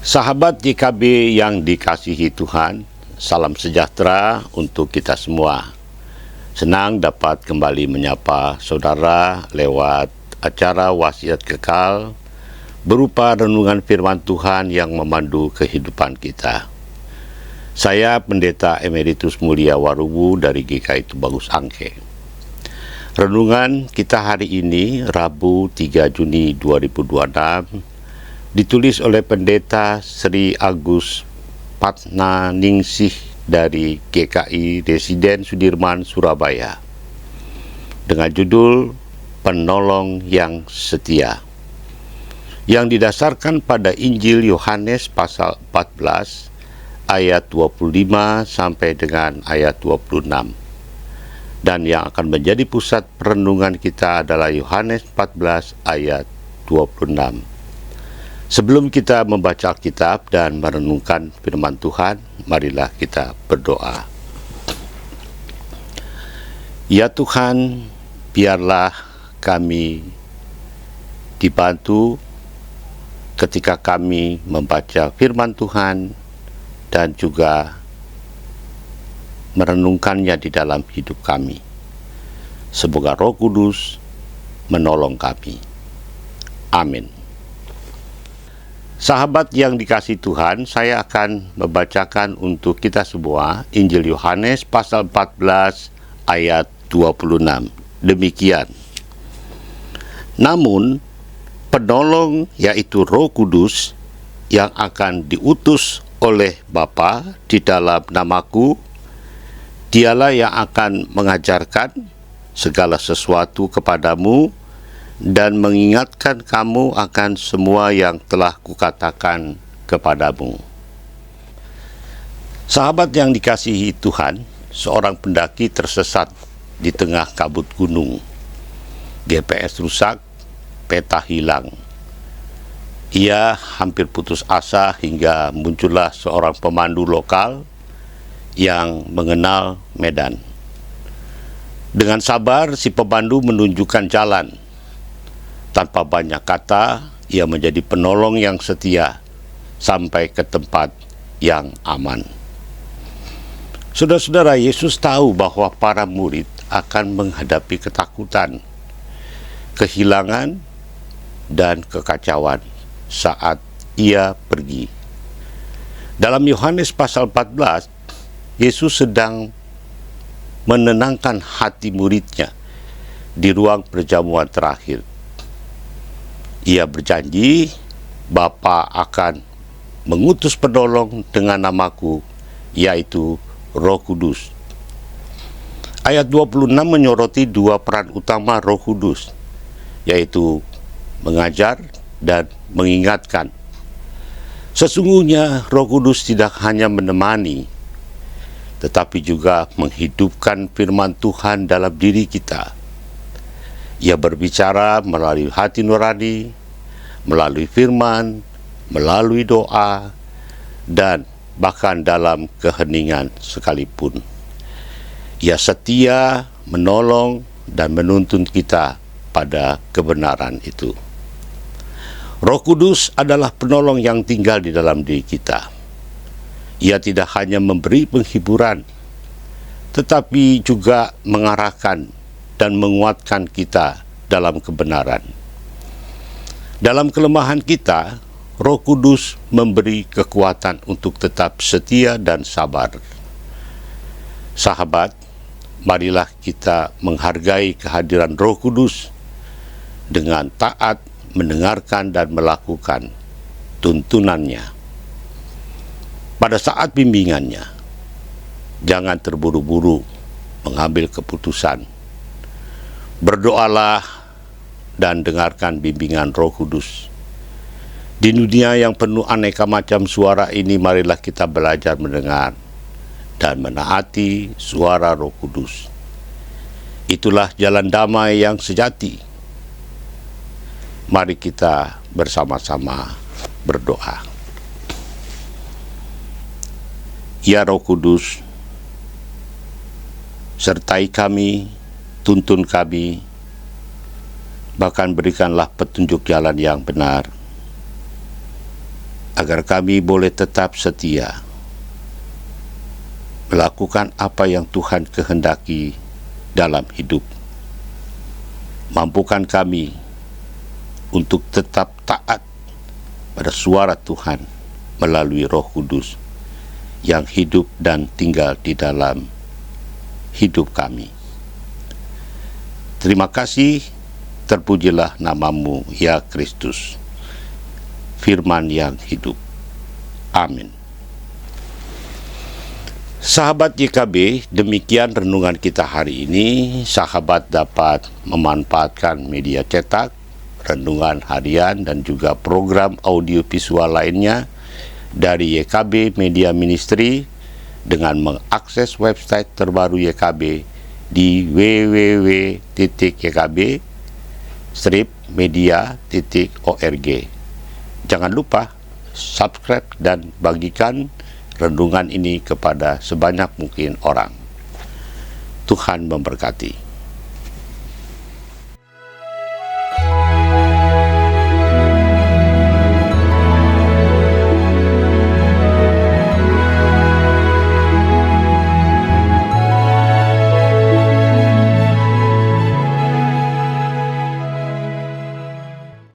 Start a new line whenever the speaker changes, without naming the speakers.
Sahabat JKB yang dikasihi Tuhan, salam sejahtera untuk kita semua. Senang dapat kembali menyapa saudara lewat acara Wasiat Kekal berupa renungan firman Tuhan yang memandu kehidupan kita. Saya Pendeta Emeritus Mulia Warubu dari GKI Tubagus Angke. Renungan kita hari ini, Rabu 3 Juni 2026, ditulis oleh Pendeta Sri Agus Patnaningsih dari GKI Residen Sudirman, Surabaya, dengan judul Penolong yang Setia, yang didasarkan pada Injil Yohanes pasal 14 ayat 25 sampai dengan ayat 26, dan yang akan menjadi pusat perenungan kita adalah Yohanes 14 ayat 26. Sebelum kita membaca Alkitab dan merenungkan firman Tuhan, marilah kita berdoa. Ya Tuhan, biarlah kami dibantu ketika kami membaca firman Tuhan dan juga merenungkannya di dalam hidup kami. Semoga Roh Kudus menolong kami. Amin. Sahabat yang dikasihi Tuhan, saya akan membacakan untuk kita semua Injil Yohanes pasal 14 ayat 26. Demikian. Namun, penolong yaitu Roh Kudus yang akan diutus oleh Bapa di dalam namaku, dialah yang akan mengajarkan segala sesuatu kepadamu dan mengingatkan kamu akan semua yang telah kukatakan kepadamu. Sahabat yang dikasihi Tuhan, seorang pendaki tersesat di tengah kabut gunung. GPS rusak, peta hilang. Ia hampir putus asa hingga muncullah seorang pemandu lokal yang mengenal medan. Dengan sabar, si pemandu menunjukkan jalan. Tanpa banyak kata, ia menjadi penolong yang setia sampai ke tempat yang aman. Saudara-saudara, Yesus tahu bahwa para murid akan menghadapi ketakutan, kehilangan, dan kekacauan saat ia pergi. Dalam Yohanes pasal 14, Yesus sedang menenangkan hati muridnya di ruang perjamuan terakhir. Ia berjanji, Bapa akan mengutus penolong dengan namaku, yaitu Roh Kudus. Ayat 26 menyoroti dua peran utama Roh Kudus, yaitu mengajar dan mengingatkan. Sesungguhnya Roh Kudus tidak hanya menemani, tetapi juga menghidupkan firman Tuhan dalam diri kita. Ia berbicara melalui hati nurani, melalui firman, melalui doa, dan bahkan dalam keheningan sekalipun. Ia setia, menolong, dan menuntun kita pada kebenaran itu. Roh Kudus adalah penolong yang tinggal di dalam diri kita. Ia tidak hanya memberi penghiburan, tetapi juga mengarahkan dan menguatkan kita dalam kebenaran. Dalam kelemahan kita, Roh Kudus memberi kekuatan untuk tetap setia dan sabar. Sahabat, marilah kita menghargai kehadiran Roh Kudus dengan taat mendengarkan dan melakukan tuntunannya. Pada saat bimbingannya, jangan terburu-buru mengambil keputusan. Berdoalah dan dengarkan bimbingan Roh Kudus. Di dunia yang penuh aneka macam suara ini, marilah kita belajar mendengar dan menaati suara Roh Kudus. Itulah jalan damai yang sejati. Mari kita bersama-sama berdoa. Ya Roh Kudus, sertai kami, tuntun kami, bahkan berikanlah petunjuk jalan yang benar. agar kami boleh tetap setia melakukan apa yang Tuhan kehendaki dalam hidup. Mampukan kami untuk tetap taat pada suara Tuhan melalui Roh Kudus yang hidup dan tinggal di dalam hidup kami. Terima kasih, terpujilah namamu ya Kristus, firman yang hidup. Amin. Sahabat YKB, demikian renungan kita hari ini. Sahabat dapat memanfaatkan media cetak, renungan harian, dan juga program audio visual lainnya dari YKB Media Ministry dengan mengakses website terbaru YKB di www.ykb-media.org. Jangan lupa subscribe dan bagikan renungan ini kepada sebanyak mungkin orang. Tuhan memberkati.